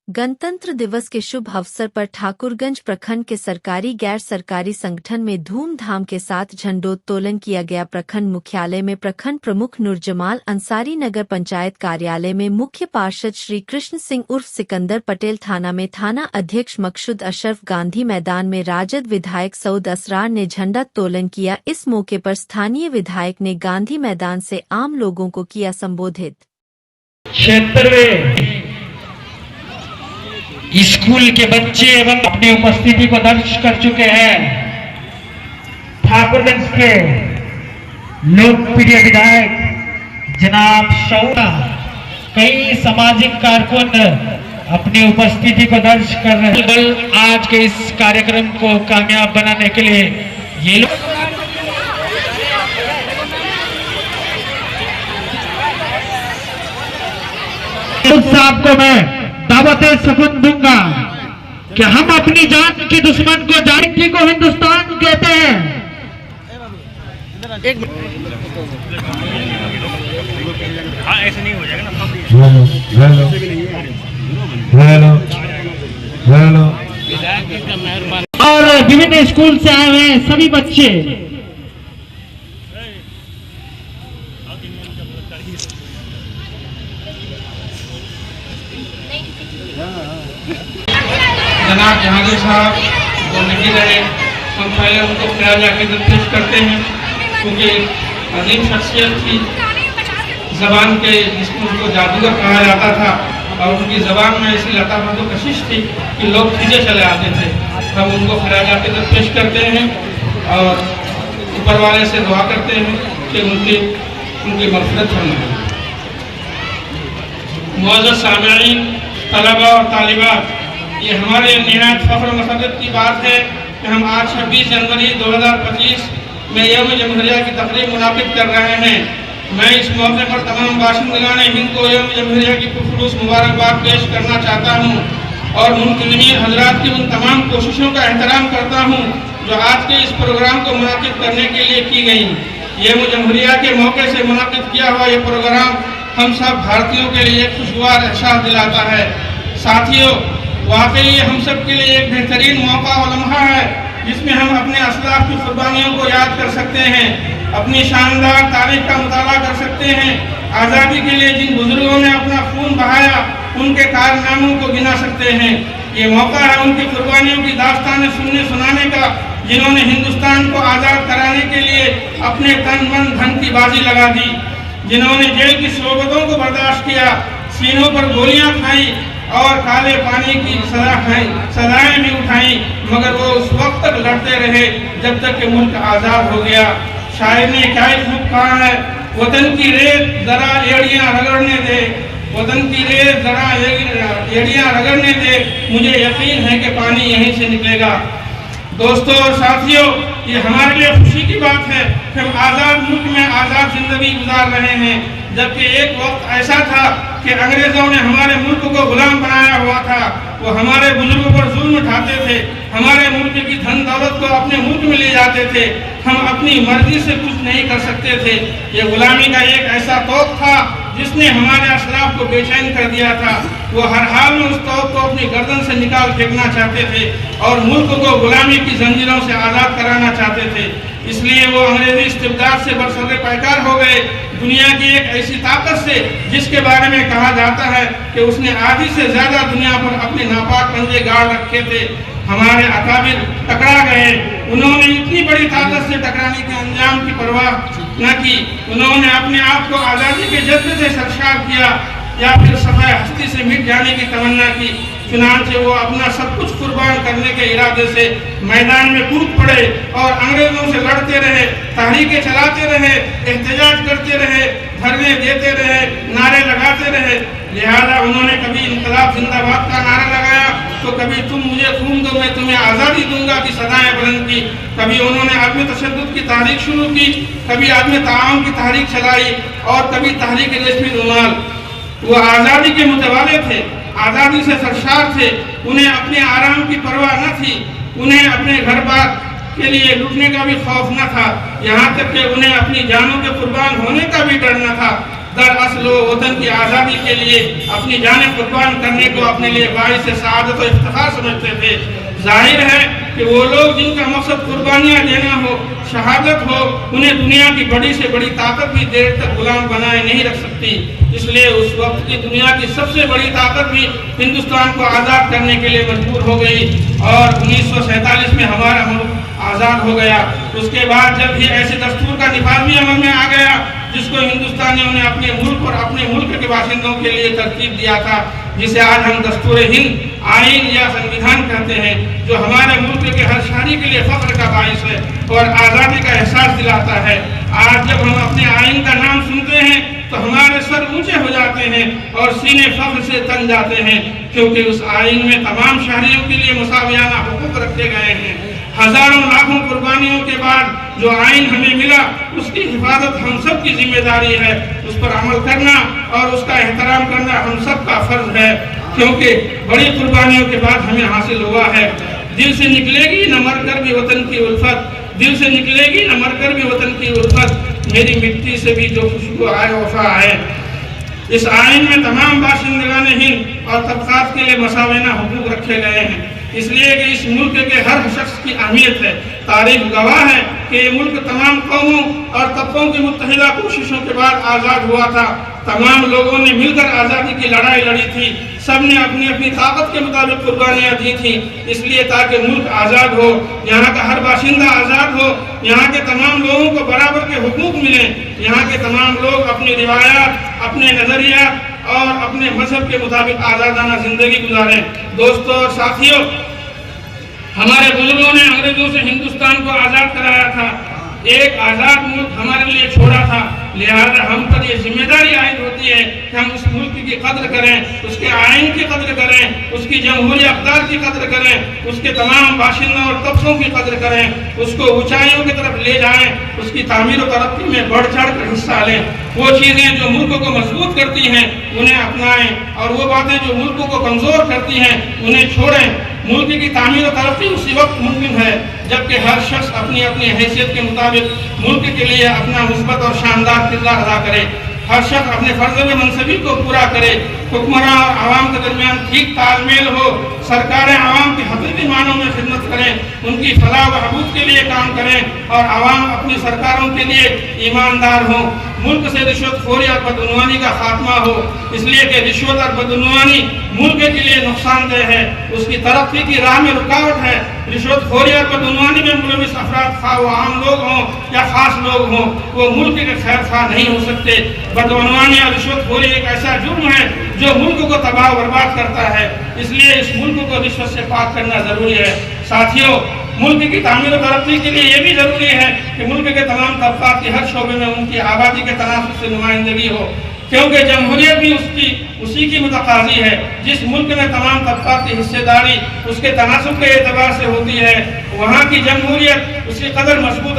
गणतंत्र दिवस के शुभ अवसर पर ठाकुरगंज प्रखंड के सरकारी गैर सरकारी संगठन में धूमधाम के साथ झंडोत्तोलन किया गया। प्रखंड मुख्यालय में प्रखंड प्रमुख नूरजमाल अंसारी, नगर पंचायत कार्यालय में मुख्य पार्षद श्री कृष्ण सिंह उर्फ सिकंदर पटेल, थाना में थाना अध्यक्ष मकसूद अशरफ, गांधी मैदान में राजद विधायक सऊद असरार ने झंडोत्तोलन किया। इस मौके पर स्थानीय विधायक ने गांधी मैदान से आम लोगों को किया संबोधित। स्कूल के बच्चे एवं अपनी उपस्थिति को दर्ज कर चुके हैं। ठाकुरगंज के लोकप्रिय विधायक जनाब सऊद, कई सामाजिक कारकुन अपनी उपस्थिति को दर्ज कर रहे हैं। आज के इस कार्यक्रम को कामयाब बनाने के लिए ये लोग साहब को मैं दावत सकुन दूंगा कि हम अपनी जान के दुश्मन को जानकी को हिंदुस्तान कहते हैं। ऐसे नहीं हो जाएगा ना। और विभिन्न स्कूल से आए हुए हैं सभी बच्चे, जनाब जहांगीर साहब जो नहीं रहे, हम पहले उनको खिराज अकीदत पेश करते हैं, क्योंकि अजीम शख्सियत थी ज़बान के, जिसको जादूगर कहा जाता था, और उनकी ज़बान में ऐसी लताफत व कशिश थी कि लोग खींचे चले आते थे। हम उनको खिराज अकीदत पेश करते हैं और ऊपर वाले से दुआ करते हैं कि उनकी मग़फ़िरत फरमाए। मुअज़्ज़ज़ सामिईन, तलबा और तालिबात, ये हमारे निहायत फ़ख्र मसरत की बात है कि हम आज 26 जनवरी 2025 में यौम जमहूरिया की तक़रीब मुनाक़िद कर रहे हैं। मैं इस मौके पर तमाम बाशिंदगान हिंद को यौम जमहूरिया की पुरखुलूस मुबारकबाद पेश करना चाहता हूँ और मुनक़िदीन हज़रात की उन तमाम कोशिशों का एहतराम करता हूँ जो आज के इस प्रोग्राम को मुनाक़िद करने के लिए की गई। यौम जमहूरिया के मौके से मुनाक़िद किया हुआ ये प्रोग्राम हम सब भारतीयों के लिए एक खुशगवार एहसास दिलाता है। साथियों, वाकई हम सब के लिए एक बेहतरीन मौका और लम्हा है जिसमें हम अपने असलाफ की कुर्बानियों को याद कर सकते हैं, अपनी शानदार तारीख का मुताला कर सकते हैं, आज़ादी के लिए जिन बुजुर्गों ने अपना खून बहाया उनके कारनामों को गिना सकते हैं। ये मौका है उनकी कुर्बानियों की दास्तानें सुनने सुनाने का, जिन्होंने हिंदुस्तान को आज़ाद कराने के लिए अपने तन मन धन की बाजी लगा दी, जिन्होंने जेल की सोबतों को बर्दाश्त किया, सीनों पर गोलियां खाई और काले पानी की सजाएं भी उठाई, मगर वो उस वक्त तक लड़ते रहे जब तक कि मुल्क आज़ाद हो गया। शायर ने क्या खूब कहा है, वतन की रेत जरा एड़ियां रगड़ने दे, वतन की रेत जरा एड़ियां रगड़ने दे, मुझे यकीन है कि पानी यहीं से निकलेगा। दोस्तों और साथियों, ये हमारे लिए खुशी की बात है कि हम आज़ाद मुल्क में आज़ाद जिंदगी गुजार रहे हैं, जबकि एक वक्त ऐसा था कि अंग्रेजों ने हमारे मुल्क को गुलाम बनाया हुआ था। वो हमारे बुजुर्गों पर जुल्म उठाते थे, हमारे मुल्क की धन दौलत को अपने मुल्क में ले जाते थे, हम अपनी मर्जी से कुछ नहीं कर सकते थे। ये गुलामी का एक ऐसा तौक था जिसने हमारे असलाफ को बेचैन कर दिया था। वो हर हाल में उस तौक को अपनी गर्दन से निकाल फेंकना चाहते थे और मुल्क को गुलामी की जंजीरों से आज़ाद कराना चाहते थे। इसलिए वो अंग्रेजी इस्तिबदाद से बरसरे पैकार हो गए, दुनिया की एक ऐसी ताकत से जिसके बारे में कहा जाता है कि उसने आधी से ज़्यादा दुनिया पर अपने नापाक पंजे गाड़ रखे थे। हमारे अकाबिर टकरा गए, उन्होंने इतनी बड़ी ताकत से टकराने के अंजाम की परवाह न की। उन्होंने अपने आप को आज़ादी के जज्बे से सरशार किया या फिर सफ़ाए हस्ती से मिट जाने की तमन्ना की। चुनांचे वो अपना सब कुछ कुर्बान करने के इरादे से मैदान में कूद पड़े और अंग्रेजों से लड़ते रहे, तहरीकें चलाते रहे, एहतजाज करते रहे, धरने देते रहे, नारे लगाते रहे। लिहाजा उन्होंने कभी इनकलाब जिंदाबाद का नारा लगाया तो कभी तुम मुझे खून दो मैं तुम्हें आज़ादी दूंगा की सदाएं बुलंद की। कभी उन्होंने आदमी तशद्दुद की तहरीक शुरू की, कभी आदमी ताआवुन की तहरीक चलाई और कभी तहरीक रेशमी रुमाल। वो आज़ादी के मुतवाले थे, आज़ादी से सरशार थे, उन्हें अपने आराम की परवाह न थी, उन्हें अपने घर बार के लिए लुटने का भी खौफ न था, यहाँ तक कि उन्हें अपनी जानों के कुर्बान होने का भी डर न था। दरअसल वो वतन की आज़ादी के लिए अपनी जानें कुर्बान करने को अपने लिए बाइस सआदत और इफ्तिखार समझते थे। जाहिर है कि वो लोग जिनका मकसद कुर्बानियाँ देना हो, शहादत हो, उन्हें दुनिया की बड़ी से बड़ी ताकत भी देर तक गुलाम बनाए नहीं रख सकती। इसलिए उस वक्त की दुनिया की सबसे बड़ी ताकत भी हिंदुस्तान को आज़ाद करने के लिए मजबूर हो गई और 1947 में हमारा मुल्क आज़ाद हो गया। उसके बाद जब भी ऐसे दस्तूर का निफाज भी अमल में आ गया जिसको हिंदुस्तानियों ने अपने मुल्क और अपने मुल्क के बाशिंदों के लिए तरतीब दिया था, जिसे आज हम दस्तूर हिंद, आइन या संविधान कहते हैं, जो हमारे मुल्क के हर शहरी के लिए फख्र का बाइस है और आज़ादी का एहसास दिलाता है। आज जब हम अपने आइन का नाम सुनते हैं तो हमारे सर ऊंचे हो जाते हैं और सीने फख्र से तन जाते हैं, क्योंकि उस आइन में तमाम शहरियों के लिए मुसावियाना हुकूक रखे गए हैं। हजारों लाखों कुर्बानियों के बाद जो आइन हमें मिला उसकी हिफाजत हम सब की जिम्मेदारी है। उस पर अमल करना और उसका एहतराम करना हम सब का फर्ज है, क्योंकि बड़ी कुर्बानियों के बाद हमें हासिल हुआ है। दिल से निकलेगी न मरकर भी वतन की उल्फत, दिल से निकलेगी न मरकर भी वतन की उल्फत, मेरी मिट्टी से भी जो खुशबू आए वफा है। इस आइन में तमाम बाशिंदगान हिंद और तबकात के लिए मसाविना हुकूक रखे गए हैं, इसलिए कि इस मुल्क के हर शख्स की अहमियत है। तारीख गवाह है कि ये मुल्क तमाम कौमों और तबकों की मुत्तहिदा कोशिशों के बाद आज़ाद हुआ था। तमाम लोगों ने मिलकर आज़ादी की लड़ाई लड़ी थी, सब ने अपनी अपनी ताकत के मुताबिक कुर्बानियाँ दी थी, इसलिए ताकि मुल्क आज़ाद हो, यहाँ का हर बाशिंदा आज़ाद हो, यहाँ के तमाम लोगों को बराबर के हुकूक मिलें, यहाँ के तमाम लोग अपनी रिवायात, अपने नज़रिया और अपने मजहब के मुताबिक आज़ादाना ज़िंदगी गुजारें। दोस्तों और साथियों, हमारे बुजुर्गों ने अंग्रेजों से हिंदुस्तान को आज़ाद कराया था, एक आज़ाद मुल्क हमारे लिए छोड़ा था, लिहाजा हम पर ये जिम्मेदारी आयद होती है कि हम उस मुल्क की कद्र करें, उसके आइन की कद्र करें, उसकी जमहूरी अक़दार की कद्र करें, उसके तमाम बाशिंदों और तबकों की कद्र करें, उसको ऊंचाइयों की तरफ ले जाएं, उसकी तामीर और तरक्की में बढ़ चढ़ कर हिस्सा लें। वो चीज़ें जो मुल्क को मजबूत करती हैं उन्हें अपनाएं और वो बातें जो मुल्क को कमज़ोर करती हैं उन्हें छोड़ें। मुल्क की तामीर और तरक्की उसी वक्त मुमकिन है जबकि हर शख्स अपनी अपनी हैसियत के मुताबिक मुल्क के लिए अपना मुस्बत और शानदार किरदार अदा करे, हर शख्स अपने फर्ज में मनसबी को पूरा करे, हुक्मरान और आवाम के दरमियान ठीक तालमेल हो, सरकारें आवाम की हकीकी मानों में खिदमत करें, उनकी फलाह व बहबूद के लिए काम करें और आवाम अपनी सरकारों के लिए ईमानदार हों। मुल्क से रिश्वतखोरी और बदउनवानी का खात्मा हो, इसलिए कि रिश्वत और बदउनवानी मुल्क के लिए नुकसानदेह है, उसकी तरक्की की राह में रुकावट है। रिश्वतखोरी और बदउनवानी में मुलविस अफराद खा वो आम लोग हों या ख़ास लोग हों, वो मुल्क के खैर खा नहीं हो सकते। बदउनवानी और रिश्वतखोरी एक ऐसा जुर्म है जो मुल्क को तबाह बर्बाद करता है, इसलिए इस मुल्क को रिश्वत से पाक करना ज़रूरी है। साथियों, मुल्क की तामीर और तरक्की के लिए ये भी ज़रूरी है कि मुल्क के तमाम तबक़ात के हर शोबे में उनकी आबादी के तनासुब से नुमाइंदगी हो, क्योंकि जमहूरियत भी उसी की मुतकाज़ी है। जिस मुल्क में तमाम तबक़ात की हिस्सेदारी उसके तनासुब के एतबार से होती है, वहाँ की जमहूरियत उसी कदर मजबूत